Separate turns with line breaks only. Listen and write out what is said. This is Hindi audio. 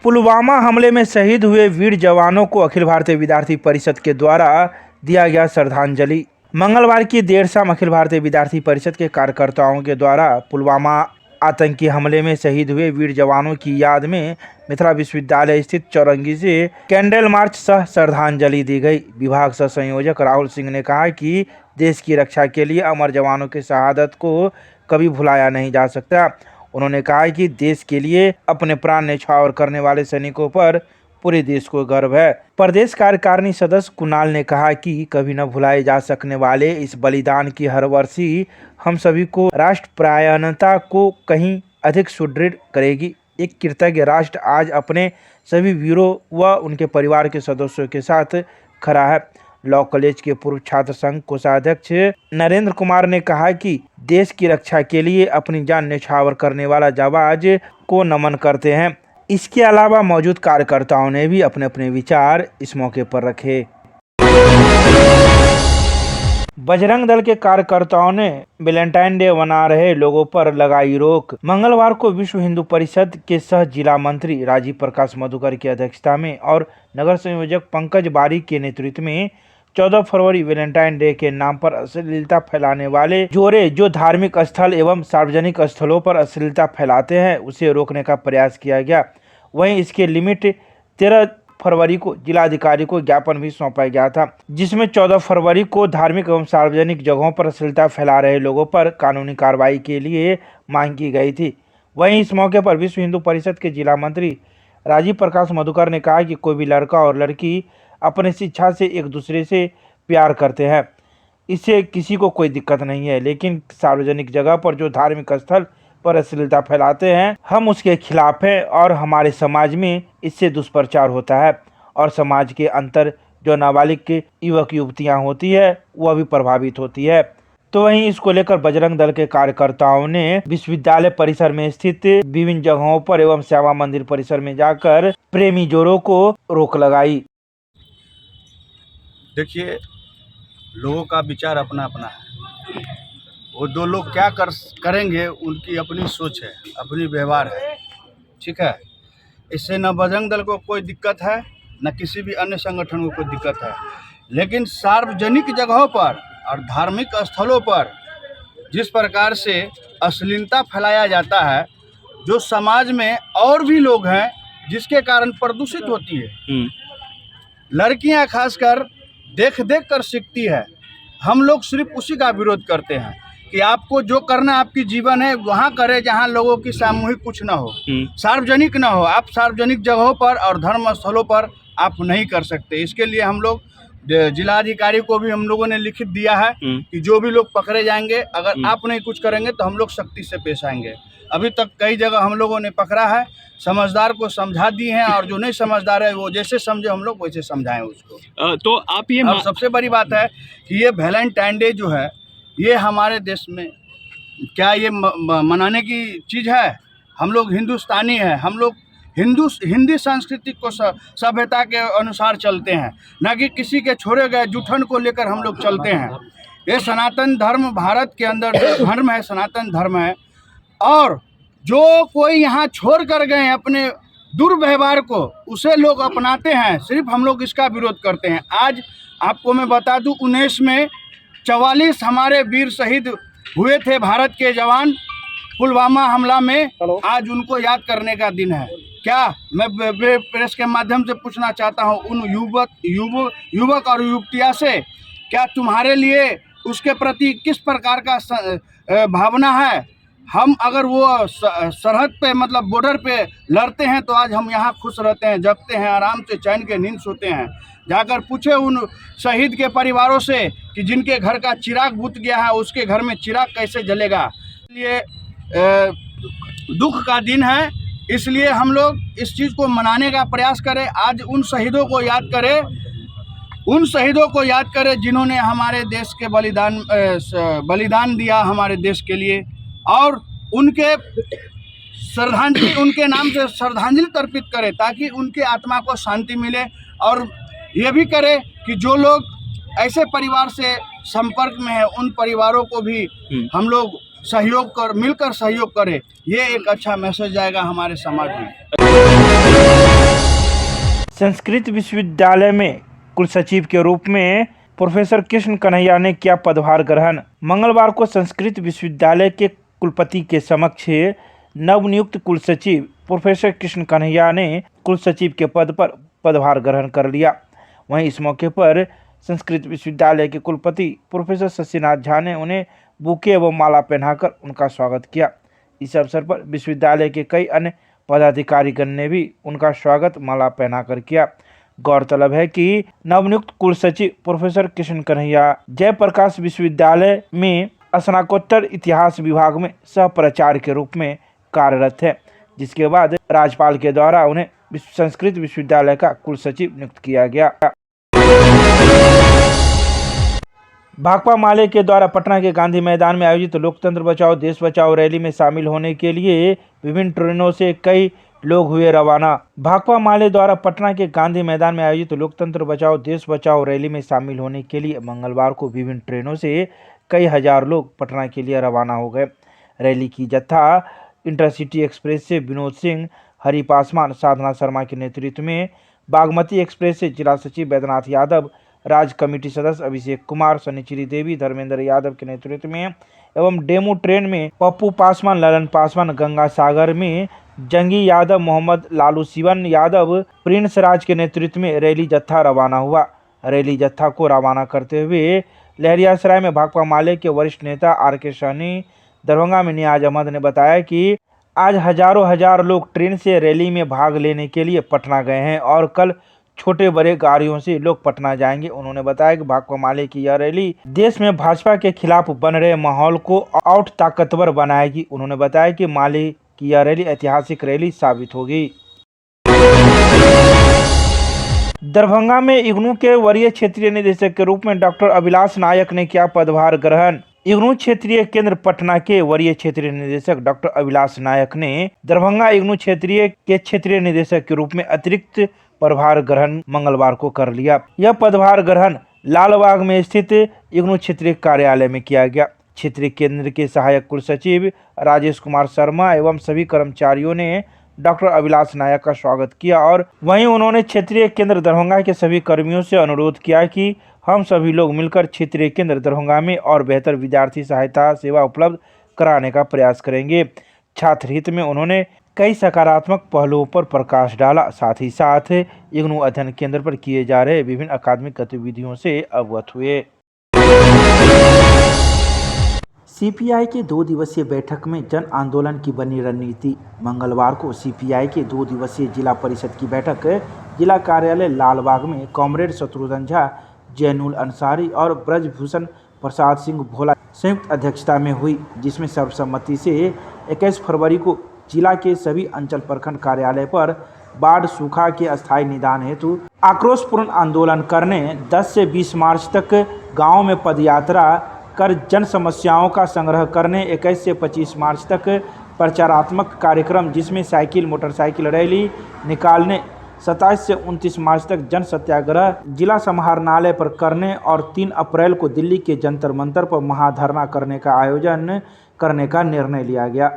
पुलवामा हमले में शहीद हुए वीर जवानों को अखिल भारतीय विद्यार्थी परिषद के द्वारा दिया गया श्रद्धांजलि। मंगलवार की देर शाम अखिल भारतीय विद्यार्थी परिषद के कार्यकर्ताओं के द्वारा पुलवामा आतंकी हमले में शहीद हुए वीर जवानों की याद में मिथिला विश्वविद्यालय स्थित चौरंगी से कैंडल मार्च सह श्रद्धांजलि दी गई। विभाग सह संयोजक राहुल सिंह ने कहा कि देश की रक्षा के लिए अमर जवानों की शहादत को कभी भुलाया नहीं जा सकता। उन्होंने कहा कि देश के लिए अपने प्राण न्यौछावर करने वाले सैनिकों पर पूरे देश को गर्व है। प्रदेश कार्यकारिणी सदस्य कुणाल ने कहा कि कभी न भुलाए जा सकने वाले इस बलिदान की हर वर्षी हम सभी को राष्ट्रपरायणता को कहीं अधिक सुदृढ़ करेगी। एक कृतज्ञ राष्ट्र आज अपने सभी वीरों व उनके परिवार के सदस्यों के साथ खड़ा है। लॉ कॉलेज के पूर्व छात्र संघ कोषाध्यक्ष नरेंद्र कुमार ने कहा कि देश की रक्षा के लिए अपनी जान न्यौछावर करने वाला जाबाज को नमन करते हैं। इसके अलावा मौजूद कार्यकर्ताओं ने भी अपने अपने विचार इस मौके पर रखे। बजरंग दल के कार्यकर्ताओं ने वैलेंटाइन डे मना रहे लोगों पर लगाई रोक। मंगलवार को विश्व हिंदू परिषद के सह जिला मंत्री राजीव प्रकाश मधुकर की अध्यक्षता में और नगर संयोजक पंकज बारी के नेतृत्व में 14 फरवरी वैलेंटाइन डे के नाम पर अश्लीलता फैलाने वाले जोड़े जो धार्मिक स्थल एवं सार्वजनिक स्थलों पर अश्लीलता फैलाते हैं उसे रोकने का प्रयास किया गया। वहीं इसके लिमिट 13 फरवरी को जिलाधिकारी को ज्ञापन भी सौंपा गया था, जिसमें 14 फरवरी को धार्मिक एवं सार्वजनिक जगहों पर अश्लीलता फैला रहे लोगों पर कानूनी कार्रवाई के लिए मांग की गई थी। वहीं इस मौके पर विश्व हिंदू परिषद के जिला मंत्री राजीव प्रकाश मधुकर ने कहा कि कोई भी लड़का और लड़की अपने शिक्षा से एक दूसरे से प्यार करते हैं, इससे किसी को कोई दिक्कत नहीं है, लेकिन सार्वजनिक जगह पर जो धार्मिक स्थल पर अश्लीलता फैलाते हैं हम उसके खिलाफ हैं और हमारे समाज में इससे दुष्प्रचार होता है और समाज के अंतर जो नाबालिग के युवक युवतियां होती है वह भी प्रभावित होती है। तो वहीं इसको लेकर बजरंग दल के कार्यकर्ताओं ने विश्वविद्यालय परिसर में स्थित विभिन्न जगहों पर एवं श्यामा मंदिर परिसर में जाकर प्रेमी जोड़ों को रोक लगाई।
देखिए, लोगों का विचार अपना अपना है। वो दो लोग क्या करेंगे उनकी अपनी सोच है, अपनी व्यवहार है, ठीक है। इससे न बजरंग दल को कोई दिक्कत है न किसी भी अन्य संगठन को कोई दिक्कत है, लेकिन सार्वजनिक जगहों पर और धार्मिक स्थलों पर जिस प्रकार से अश्लीलता फैलाया जाता है, जो समाज में और भी लोग हैं जिसके कारण प्रदूषित होती है। लड़कियां खासकर देख कर सीखती है। हम लोग सिर्फ उसी का विरोध करते हैं कि आपको जो करना आपकी जीवन है वहाँ करें जहाँ लोगों की सामूहिक कुछ ना हो, सार्वजनिक ना हो। आप सार्वजनिक जगहों पर और धर्म स्थलों पर आप नहीं कर सकते। इसके लिए हम लोग जिलाधिकारी को भी हम लोगों ने लिखित दिया है कि जो भी लोग पकड़े जाएंगे, अगर आप नहीं कुछ करेंगे तो हम लोग सख्ती से पेश आएंगे। अभी तक कई जगह हम लोगों ने पकड़ा है, समझदार को समझा दी हैं और जो नहीं समझदार है वो जैसे समझे हम लोग वैसे समझाएं उसको।
तो आप ये
और सबसे बड़ी बात है कि ये वैलेंटाइन डे जो है ये हमारे देश में क्या ये मनाने की चीज़ है? हम लोग हिंदुस्तानी हैं, हम लोग हिंदी संस्कृति को सभ्यता के अनुसार चलते हैं, न कि किसी के छोड़े गए जूठन को लेकर हम लोग चलते हैं। ये सनातन धर्म भारत के अंदर धर्म है, सनातन धर्म है, और जो कोई यहाँ छोड़ कर गए अपने दुर्व्यवहार को उसे लोग अपनाते हैं। सिर्फ हम लोग इसका विरोध करते हैं। आज आपको मैं बता दूं 19 में 44 हमारे वीर शहीद हुए थे भारत के जवान पुलवामा हमला में। आज उनको याद करने का दिन है। क्या मैं प्रेस के माध्यम से पूछना चाहता हूं उन युवक और युवतियां से, क्या तुम्हारे लिए उसके प्रति किस प्रकार का भावना है? हम अगर वो सरहद पे मतलब बॉर्डर पे लड़ते हैं तो आज हम यहाँ खुश रहते हैं, जगते हैं, आराम से चैन के नींद सोते हैं। जाकर पूछे उन शहीद के परिवारों से कि जिनके घर का चिराग बुझ गया है उसके घर में चिराग कैसे जलेगा। इसलिए दुख का दिन है, इसलिए हम लोग इस चीज़ को मनाने का प्रयास करें। आज उन शहीदों को याद करें जिन्होंने हमारे देश के बलिदान दिया हमारे देश के लिए, और उनके नाम से श्रद्धांजलि अर्पित करें ताकि उनके आत्मा को शांति मिले। और ये भी करें कि जो लोग ऐसे परिवार से संपर्क में है उन परिवारों को भी हम लोग मिलकर सहयोग करें। ये एक अच्छा मैसेज जाएगा हमारे समाज में।
संस्कृत विश्वविद्यालय में कुलसचिव के रूप में प्रोफेसर कृष्ण कन्हैया ने किया पदभार ग्रहण। मंगलवार को संस्कृत विश्वविद्यालय के कुलपति के समक्ष नवनियुक्त कुलसचिव प्रोफेसर कृष्ण कन्हैया ने कुलसचिव के पद पर पदभार ग्रहण कर लिया। वहीं इस मौके पर संस्कृत विश्वविद्यालय के कुलपति प्रोफेसर शशिनाथ झा ने उन्हें बुके एवं माला पहनाकर उनका स्वागत किया। इस अवसर पर विश्वविद्यालय के कई अन्य पदाधिकारीगण ने भी उनका स्वागत माला पहनाकर किया। गौरतलब है कि नवनियुक्त कुलसचिव प्रोफेसर कृष्ण कन्हैया जयप्रकाश विश्वविद्यालय में स्नातकोत्तर इतिहास विभाग में सह प्राचार्य के रूप में कार्यरत है, जिसके बाद राज्यपाल के द्वारा उन्हें संस्कृत विश्वविद्यालय का कुलसचिव नियुक्त किया गया। भाकपा माले के द्वारा पटना के गांधी मैदान में आयोजित लोकतंत्र बचाओ देश बचाओ रैली में शामिल होने के लिए विभिन्न ट्रेनों से कई लोग हुए रवाना। भाकपा माले द्वारा पटना के गांधी मैदान में आयोजित लोकतंत्र बचाओ देश बचाओ रैली में शामिल होने के लिए मंगलवार को विभिन्न ट्रेनों से कई हजार लोग पटना के लिए रवाना हो गए। रैली की जत्था इंटरसिटी एक्सप्रेस से विनोद सिंह, हरि पासवान, साधना शर्मा के नेतृत्व में, बागमती एक्सप्रेस से जिला सचिव बैद्यनाथ यादव, राज्य कमेटी सदस्य अभिषेक कुमार, शनिचरी देवी, धर्मेंद्र यादव के नेतृत्व में एवं डेमू ट्रेन में पप्पू पासवान, ललन पासवान, गंगा सागर में जंगी यादव, मोहम्मद लालू शिवन यादव, प्रिंस राज के नेतृत्व में रैली जत्था रवाना हुआ। रैली जत्था को रवाना करते हुए लहरियासराय में भाकपा माले के वरिष्ठ नेता आर.के. सहनी, दरभंगा में नियाज अहमद ने बताया कि आज हजारों हजार लोग ट्रेन से रैली में भाग लेने के लिए पटना गए हैं और कल छोटे बड़े गाड़ियों से लोग पटना जाएंगे। उन्होंने बताया कि भाकपा माले की यह रैली देश में भाजपा के खिलाफ बन रहे माहौल को और ताकतवर बनाएगी। उन्होंने बताया कि माले की यह रैली ऐतिहासिक रैली साबित होगी। दरभंगा में इग्नू के वरीय क्षेत्रीय निदेशक के रूप में डॉक्टर अभिलाष नायक ने किया पदभार ग्रहण। इग्नू क्षेत्रीय केंद्र पटना के वरीय क्षेत्रीय निदेशक डॉक्टर अभिलाष नायक ने दरभंगा इग्नू क्षेत्रीय के क्षेत्रीय निदेशक के रूप में अतिरिक्त पदभार ग्रहण मंगलवार को कर लिया। यह पदभार ग्रहण लालबाग में स्थित इग्नू क्षेत्रीय कार्यालय में किया गया। क्षेत्रीय केंद्र के सहायक कुलसचिव राजेश कुमार शर्मा एवं सभी कर्मचारियों ने डॉक्टर अभिलाष नायक का स्वागत किया और वहीं उन्होंने क्षेत्रीय केंद्र दरभंगा के सभी कर्मियों से अनुरोध किया कि हम सभी लोग मिलकर क्षेत्रीय केंद्र दरभंगा में और बेहतर विद्यार्थी सहायता सेवा उपलब्ध कराने का प्रयास करेंगे। छात्र हित में उन्होंने कई सकारात्मक पहलुओं पर प्रकाश डाला। साथ ही साथ इग्नू अध्ययन केंद्र पर किए जा रहे विभिन्न अकादमिक गतिविधियों से अवगत हुए। सीपीआई के 2 दिवसीय बैठक में जन आंदोलन की बनी रणनीति। मंगलवार को सीपीआई के 2 दिवसीय जिला परिषद की बैठक जिला कार्यालय लालबाग में कॉमरेड शत्रुघ्न झा, जैनुल अंसारी और ब्रजभूषण प्रसाद सिंह भोला संयुक्त अध्यक्षता में हुई, जिसमें सर्वसम्मति से 21 फरवरी को जिला के सभी अंचल प्रखंड कार्यालय पर बाढ़ सूखा के अस्थायी निदान हेतु आक्रोशपूर्ण आंदोलन करने, 10 से 20 मार्च तक गाँव में पदयात्रा कर जन समस्याओं का संग्रह करने, 21 से 25 मार्च तक प्रचारात्मक कार्यक्रम जिसमें साइकिल मोटरसाइकिल रैली निकालने, 27 से 29 मार्च तक जन सत्याग्रह जिला समाहरणालय पर करने और 3 अप्रैल को दिल्ली के जंतर मंतर पर महाधरना करने का आयोजन करने का निर्णय लिया गया।